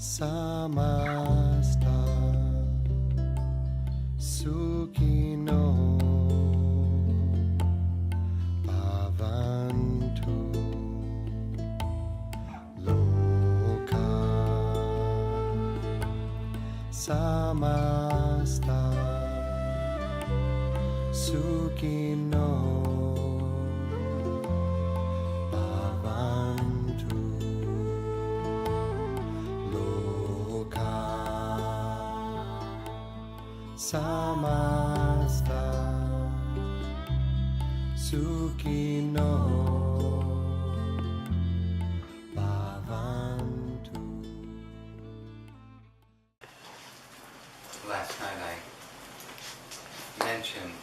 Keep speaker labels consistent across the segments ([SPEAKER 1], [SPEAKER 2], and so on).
[SPEAKER 1] samasta sukino bhavantu loka samasta sukino bhavantu loka samasta sukino bhavantu.
[SPEAKER 2] Last night I mentioned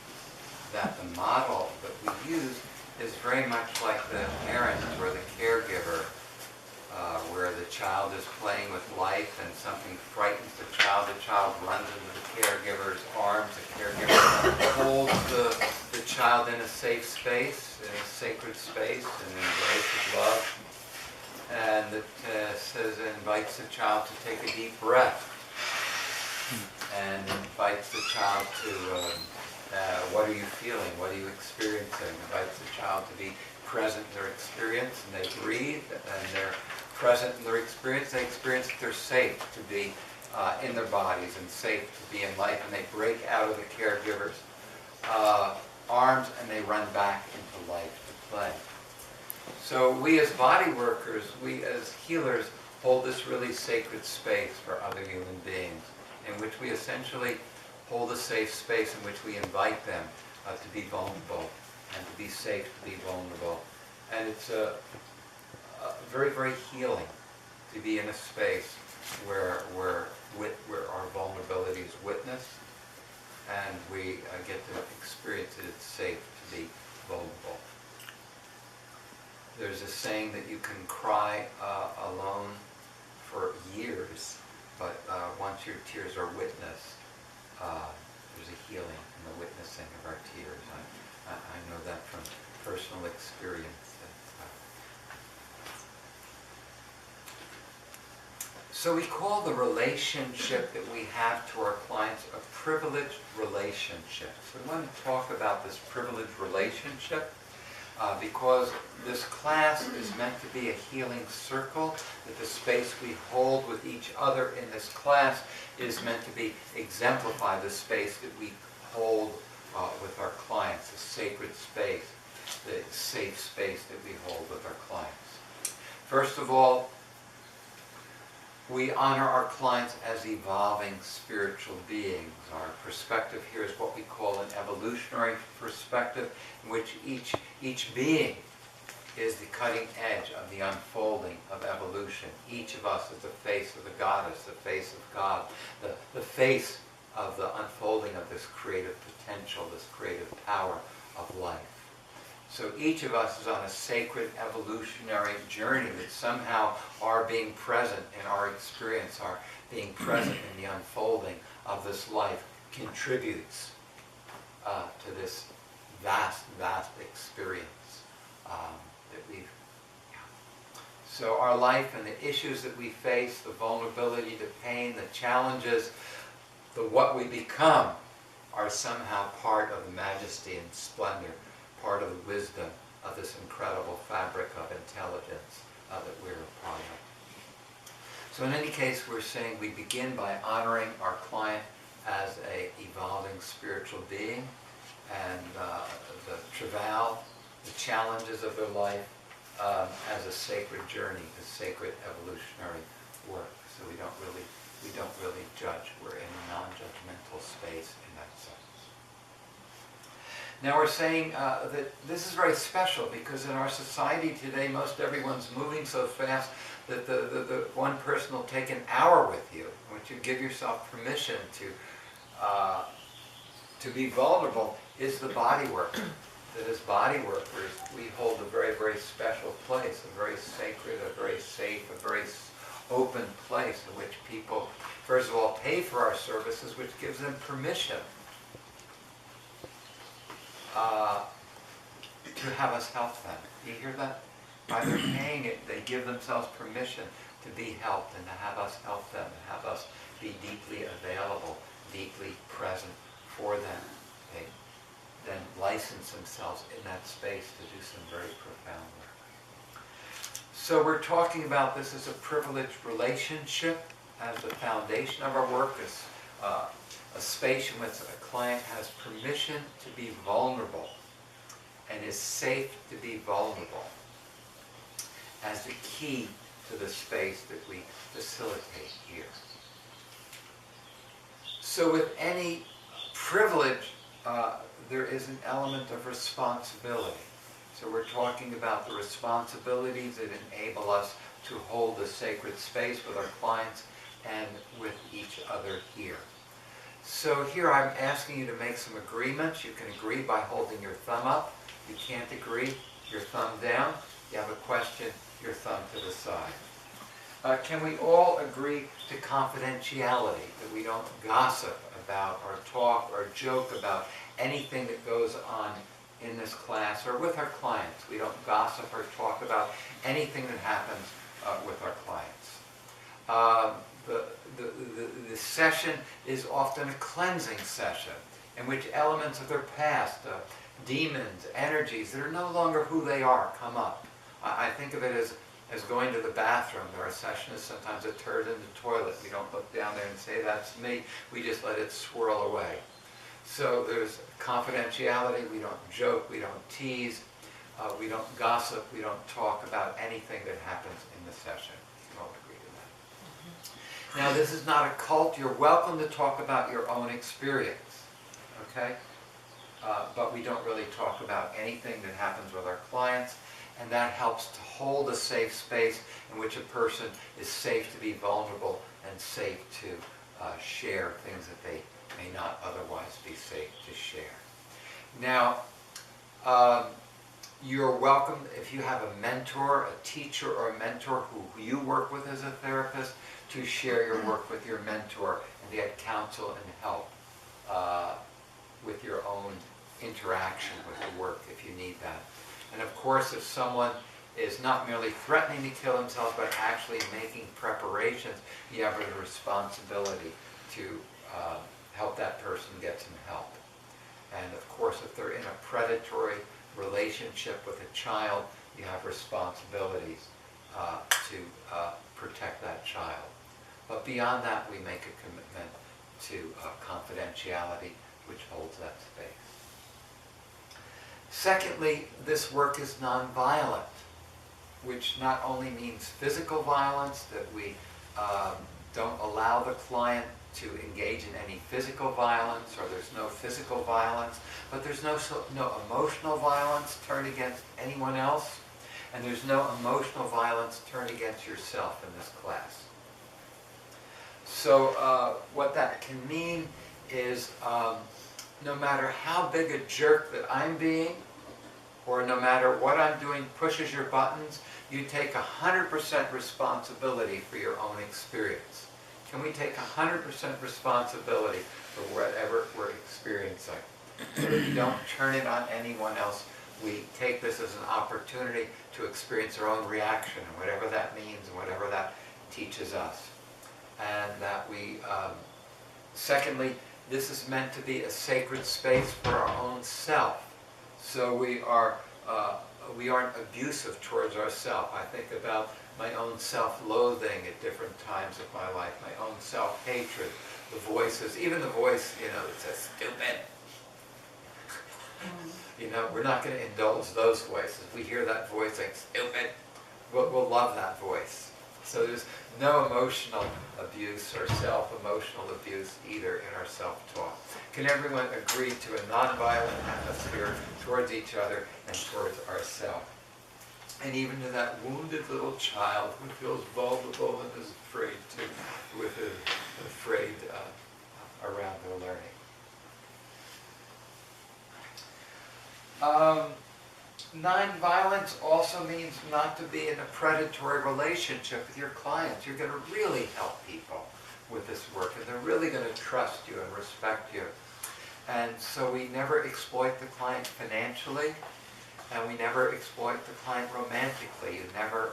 [SPEAKER 2] that the model that we use is very much like the parent or the caregiver, where the child is playing with life and something frightens the child runs into the caregiver's arms, the caregiver holds the child in a safe space, in a sacred space, in an embrace of love, and it invites the child to take a deep breath, and invites the child to what are you feeling? What are you experiencing? Invites the child to be present in their experience, and they breathe, and they're present in their experience. They experience that they're safe to be in their bodies and safe to be in life, and they break out of the caregiver's arms and they run back into life to play. So we as body workers, we as healers, hold this really sacred space for other human beings, in which we essentially hold a safe space in which we invite them to be vulnerable and to be safe to be vulnerable. And it's very, very healing to be in a space where our vulnerability is witnessed and we get to experience that it's safe to be vulnerable. There's a saying that you can cry alone for years, but once your tears are witnessed, there's a healing in the witnessing of our tears. I know that from personal experience. So we call the relationship that we have to our clients a privileged relationship. So we want to talk about this privileged relationship because this class is meant to be a healing circle, that the space we hold with each other in this class is meant to be exemplify the space that we hold with our clients, the sacred space, the safe space that we hold with our clients. First of all, we honor our clients as evolving spiritual beings. Our perspective here is what we call an evolutionary perspective, in which each being is the cutting edge of the unfolding of evolution. Each of us is the face of the goddess, the face of God, the face of the unfolding of this creative potential, this creative power of life. So each of us is on a sacred evolutionary journey that somehow our being present in our experience, our being present in the unfolding of this life contributes to this vast, vast experience that we've. So our life and the issues that we face, the vulnerability, the pain, the challenges, the what we become are somehow part of the majesty and splendor, part of the wisdom of this incredible fabric of intelligence that we're a part of. So in any case, we're saying we begin by honoring our client as an evolving spiritual being, and the travail, the challenges of their life as a sacred journey, a sacred evolutionary work. So we don't really judge. We're in a non-judgmental space in that sense. Now we're saying that this is very special because in our society today, most everyone's moving so fast that the one person will take an hour with you. Once you give yourself permission to be vulnerable, is the body worker. That as body workers, we hold a very, very special place, a very sacred, a very safe, a very open place in which people, first of all, pay for our services, which gives them permission to have us help them. Do you hear that? By their paying it, they give themselves permission. to be helped and to have us help them, and have us be deeply available, deeply present for them. They then license themselves in that space to do some very profound work. So we're talking about this as a privileged relationship as the foundation of our work, as a space in which a client has permission to be vulnerable and is safe to be vulnerable as the key to the space that we facilitate here. So with any privilege, there is an element of responsibility. So we're talking about the responsibilities that enable us to hold the sacred space with our clients and with each other here. So here I'm asking you to make some agreements. You can agree by holding your thumb up. You can't agree, your thumb down. You have a question, your thumb to the side. Can we all agree to confidentiality, that we don't gossip about or talk or joke about anything that goes on in this class or with our clients? We don't gossip or talk about anything that happens with our clients. The session is often a cleansing session in which elements of their past, demons, energies that are no longer who they are, come up. I think of it as going to the bathroom. Our session is sometimes a turd in the toilet. We don't look down there and say, that's me. We just let it swirl away. So there's confidentiality. We don't joke. We don't tease. We don't gossip. We don't talk about anything that happens in the session. You all agree to that? Now, this is not a cult. You're welcome to talk about your own experience, okay? But we don't really talk about anything that happens with our clients, and that helps to hold a safe space in which a person is safe to be vulnerable and safe to share things that they may not otherwise be safe to share. Now, you're welcome, if you have a mentor, a teacher, or a mentor who you work with as a therapist, to share your work with your mentor and get counsel and help with your own interaction with the work if you need that. And of course, if someone is not merely threatening to kill himself, but actually making preparations, you have a responsibility to help that person get some help. And of course, if they're in a predatory relationship with a child, you have responsibilities to protect that child. But beyond that, we make a commitment to confidentiality, which holds that space. Secondly, this work is nonviolent, which not only means physical violence, that we don't allow the client to engage in any physical violence, or there's no physical violence, but there's no emotional violence turned against anyone else, and there's no emotional violence turned against yourself in this class. So what that can mean is no matter how big a jerk that I'm being, or no matter what I'm doing pushes your buttons, you take 100% responsibility for your own experience. Can we take 100% responsibility for whatever we're experiencing? So that we don't turn it on anyone else. We take this as an opportunity to experience our own reaction, and whatever that means, and whatever that teaches us. And that we, secondly, this is meant to be a sacred space for our own self. So we aren't abusive towards ourselves. I think about my own self-loathing at different times of my life, my own self-hatred, the voices, even the voice, that says, stupid. We're not going to indulge those voices. We hear that voice saying, stupid, we'll love that voice. So there's no emotional abuse or self-emotional abuse either in our self-talk. Can everyone agree to a nonviolent atmosphere towards each other and towards ourselves? And even to that wounded little child who feels vulnerable and is afraid around their learning. Nonviolence also means not to be in a predatory relationship with your clients. You're going to really help people with this work, and they're really going to trust you and respect you. And so we never exploit the client financially, and we never exploit the client romantically. You never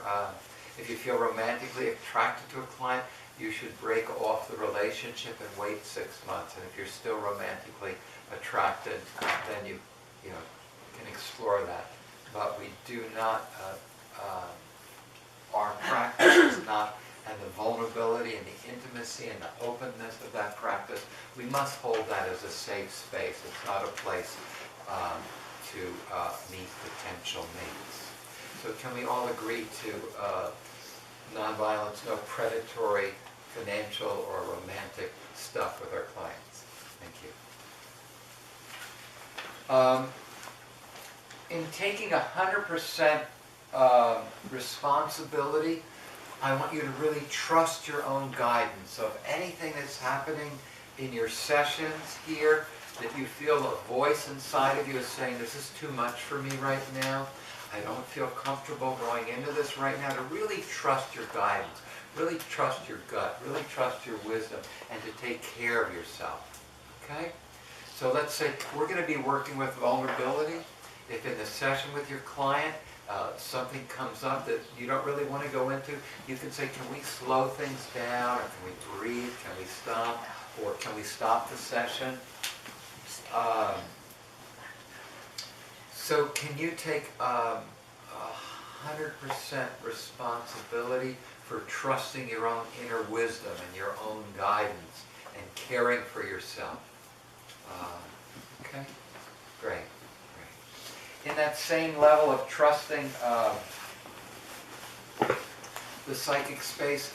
[SPEAKER 2] If you feel romantically attracted to a client, you should break off the relationship and wait 6 months. And if you're still romantically attracted, then you can explore that. But we do not, our practice is not, and the vulnerability and the intimacy and the openness of that practice, we must hold that as a safe space. It's not a place to meet potential mates. So can we all agree to nonviolence, no predatory, financial, or romantic stuff with our clients? Thank you. In taking 100% responsibility, I want you to really trust your own guidance. So if anything that's happening in your sessions here, that you feel a voice inside of you is saying, this is too much for me right now, I don't feel comfortable going into this right now, to really trust your guidance, really trust your gut, really trust your wisdom, and to take care of yourself. Okay? So let's say we're going to be working with vulnerability. If in the session with your client, something comes up that you don't really want to go into, you can say, can we slow things down, or can we breathe, can we stop, or can we stop the session? So can you take 100% responsibility for trusting your own inner wisdom and your own guidance and caring for yourself? Okay? Great. In that same level of trusting the psychic space,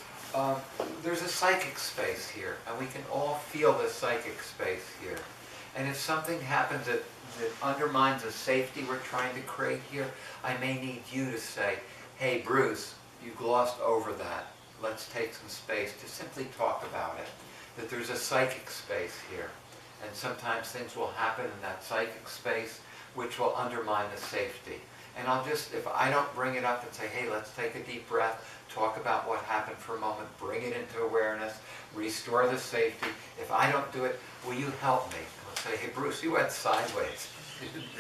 [SPEAKER 2] there's a psychic space here, and we can all feel the psychic space here. And if something happens that undermines the safety we're trying to create here, I may need you to say, hey Bruce, you glossed over that. Let's take some space to simply talk about it. That there's a psychic space here. And sometimes things will happen in that psychic space which will undermine the safety. And I'll just, if I don't bring it up and say, hey, let's take a deep breath, talk about what happened for a moment, bring it into awareness, restore the safety. If I don't do it, will you help me? I'll say, hey, Bruce, you went sideways.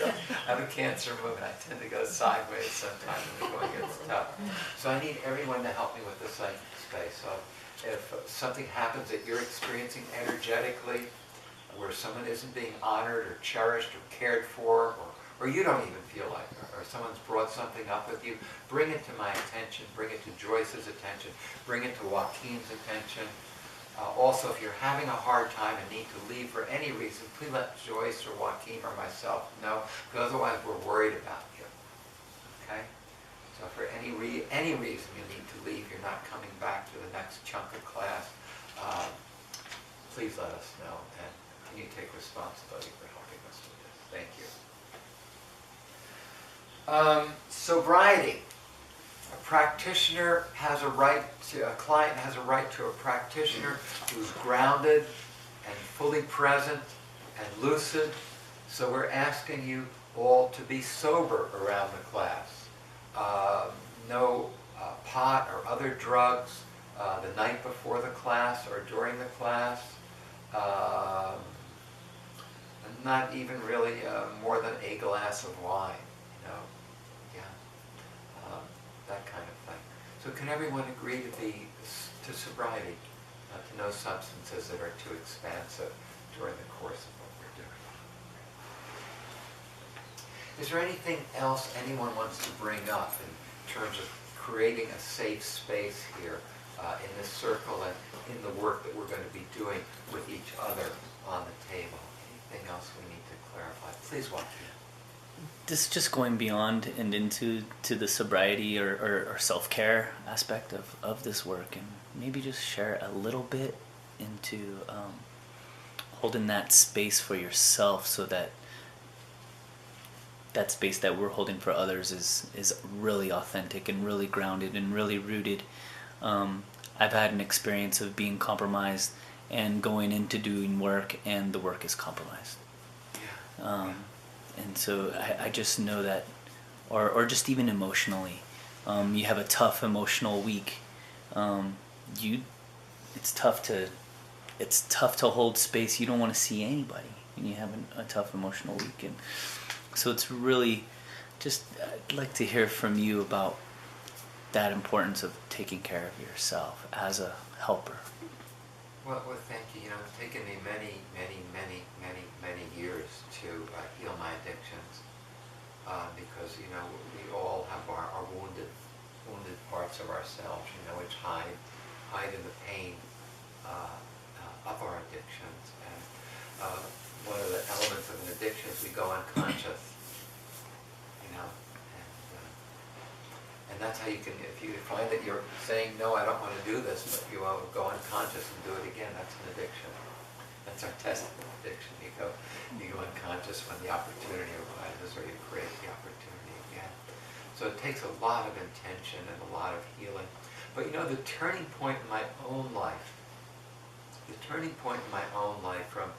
[SPEAKER 2] I have a cancer movement. I tend to go sideways sometimes when the going gets tough. So I need everyone to help me with the psychic space. So if something happens that you're experiencing energetically, where someone isn't being honored or cherished or cared for, or you don't even feel like it, or someone's brought something up with you, bring it to my attention, bring it to Joyce's attention, bring it to Joaquin's attention. Also, if you're having a hard time and need to leave for any reason, please let Joyce or Joaquin or myself know, because otherwise we're worried about you. Okay? So for any reason you need to leave, you're not coming back to the next chunk of class, please let us know, and can you take responsibility for helping us with this? Thank you. Sobriety. A practitioner has a right to, a client has a right to a practitioner who's grounded and fully present and lucid. So we're asking you all to be sober around the class. No pot or other drugs the night before the class or during the class. Not even really more than a glass of wine, that kind of thing. So can everyone agree to sobriety, to no substances that are too expansive during the course of what we're doing? Is there anything else anyone wants to bring up in terms of creating a safe space here in this circle and in the work that we're going to be doing with each other on the table? Anything else we need to clarify? Please, Joaquin.
[SPEAKER 3] This just going beyond and into the sobriety or self-care aspect of this work, and maybe just share a little bit into holding that space for yourself, so that space that we're holding for others is really authentic and really grounded and really rooted. I've had an experience of being compromised and going into doing work, and the work is compromised. And so I just know that, or just even emotionally, you have a tough emotional week. It's tough to hold space. You don't want to see anybody when you have a tough emotional week, and so it's really just, I'd like to hear from you about that importance of taking care of yourself as a helper?
[SPEAKER 2] Well, thank you. You know, it's taken me many, many, many, many, many years to heal my addictions because, you know, we all have our wounded parts of ourselves, you know, which hide in the pain of our addictions. And one of the elements of an addiction is we go unconscious, you know, and that's how you can, if you find that you're saying, no, I don't want to do this, but you go unconscious and do it again, that's an addiction. That's our test of addiction. You go unconscious when the opportunity arises, or you create the opportunity again. So it takes a lot of intention and a lot of healing. But you know, the turning point in my own life, from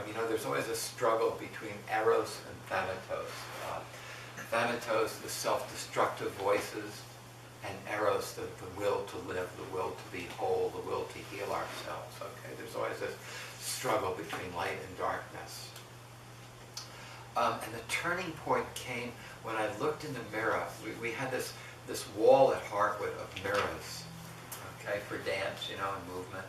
[SPEAKER 2] you know, there's always a struggle between eros and thanatos. Thanatos, the self-destructive voices, and eros, the will to live, the will to be whole, the will to heal ourselves. Okay, there's always this struggle between light and darkness. And the turning point came when I looked in the mirror. We had this wall at Hartwood of mirrors, okay, for dance, you know, and movement.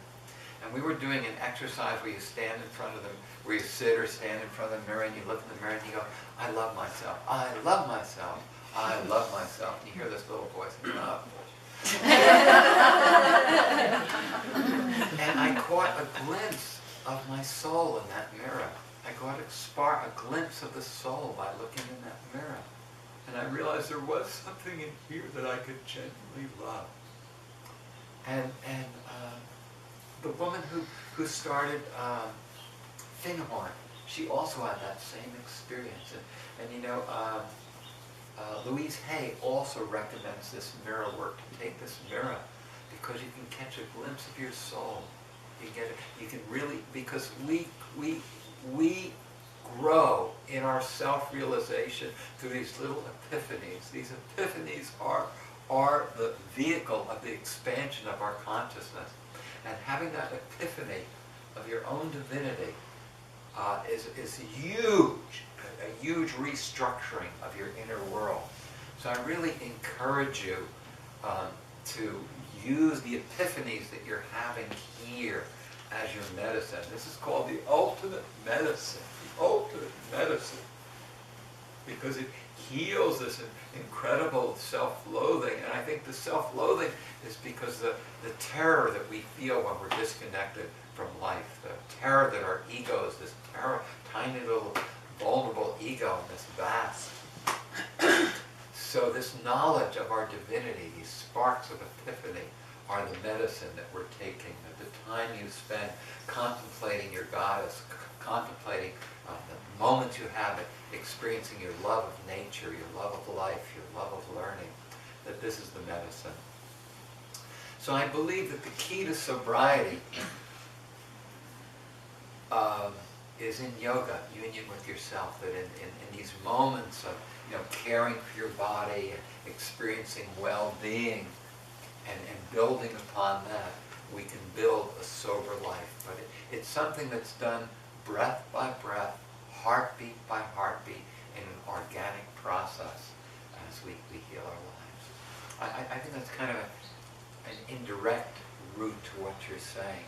[SPEAKER 2] And we were doing an exercise where you stand in front of them, where you sit or stand in front of the mirror and you look in the mirror and you go, I love myself, I love myself, I love myself. And you hear this little voice, oh. And I caught a glimpse of my soul in that mirror. I got a glimpse of the soul by looking in that mirror. And I realized there was something in here that I could genuinely love. And the woman who started Finghorn, she also had that same experience. And you know, Louise Hay also recommends this mirror work. Take this mirror because you can catch a glimpse of your soul. You get it. You can really, because we grow in our self-realization through these little epiphanies. These epiphanies are the vehicle of the expansion of our consciousness. And having that epiphany of your own divinity is a huge restructuring of your inner world. So I really encourage you to use the epiphanies that you're having here as your medicine. This is called the ultimate medicine. The ultimate medicine. Because it heals this incredible self-loathing. And I think the self-loathing is because the terror that we feel when we're disconnected from life, the terror that our ego is this tiny little vulnerable ego in this vast. So this knowledge of our divinity, these sparks of epiphany, are the medicine that we're taking. At the time you spend contemplating your goddess, contemplating the moment you have it, experiencing your love of nature, your love of life, your love of learning, that this is the medicine. So I believe that the key to sobriety is in yoga, union with yourself, that in these moments of, you know, caring for your body and experiencing well-being and building upon that, we can build a sober life. But it's something that's done breath by breath, heartbeat by heartbeat, in an organic process as we heal our lives. I think that's kind of an indirect route to what you're saying.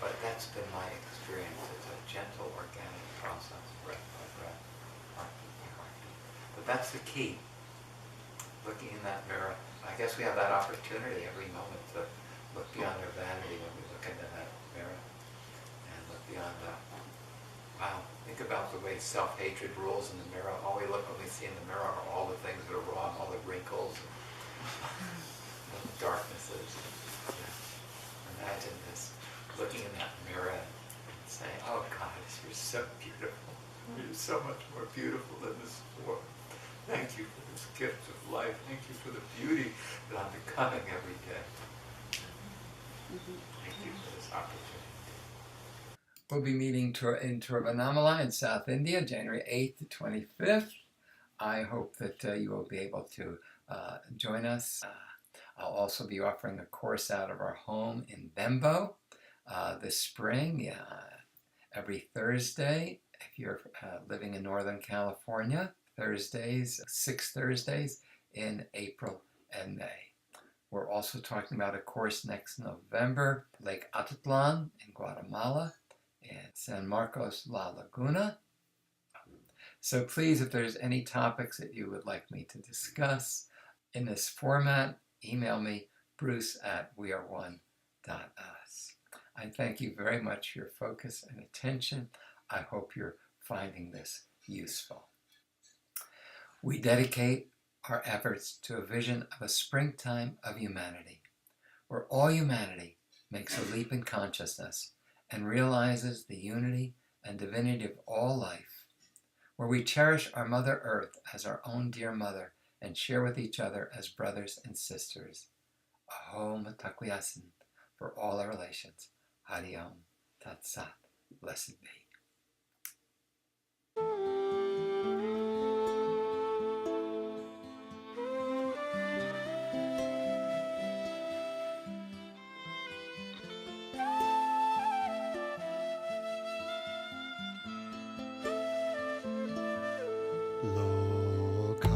[SPEAKER 2] But that's been my experience. It's a gentle, organic process, breath by breath, heartbeat by heartbeat. But that's the key. Looking in that mirror. I guess we have that opportunity every moment to look beyond our vanity when we look into that mirror. And look beyond that. Wow, think about the way self-hatred rules in the mirror. All we see in the mirror are all the things that are wrong, all the wrinkles, and the darknesses. Yeah. Imagine this, looking in that mirror and saying, oh God, you're so beautiful. You're so much more beautiful than this form. Thank you for this gift of life. Thank you for the beauty that I'm becoming every day. Thank you for this opportunity. We'll be meeting in Tiruvannamalai in South India, January 8th to 25th. I hope that you will be able to join us. I'll also be offering a course out of our home in Bembo this spring, every Thursday. If you're living in Northern California, Thursdays, 6 Thursdays in April
[SPEAKER 4] and May. We're also talking about a course next November, Lake Atitlan in Guatemala and San Marcos La Laguna. So please, if there's any topics that you would like me to discuss in this format, email me, bruce@weareone.us. I thank you very much for your focus and attention. I hope you're finding this useful. We dedicate our efforts to a vision of a springtime of humanity, where all humanity makes a leap in consciousness and realizes the unity and divinity of all life, where we cherish our Mother Earth as our own dear mother and share with each other as brothers and sisters. Ahom Takwiasin for all our relations. Hari Om Tat Sat. Blessed be.
[SPEAKER 1] Loka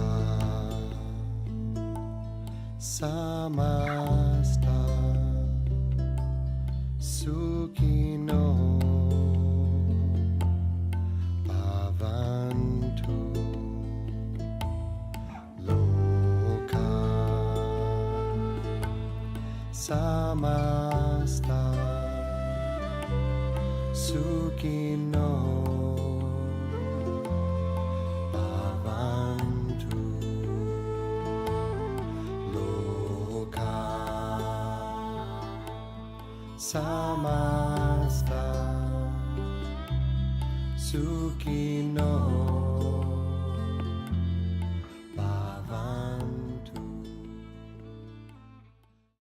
[SPEAKER 1] samasta sukino bhavantu. Loka samasta sukino bhavantu. Loka samasta sukino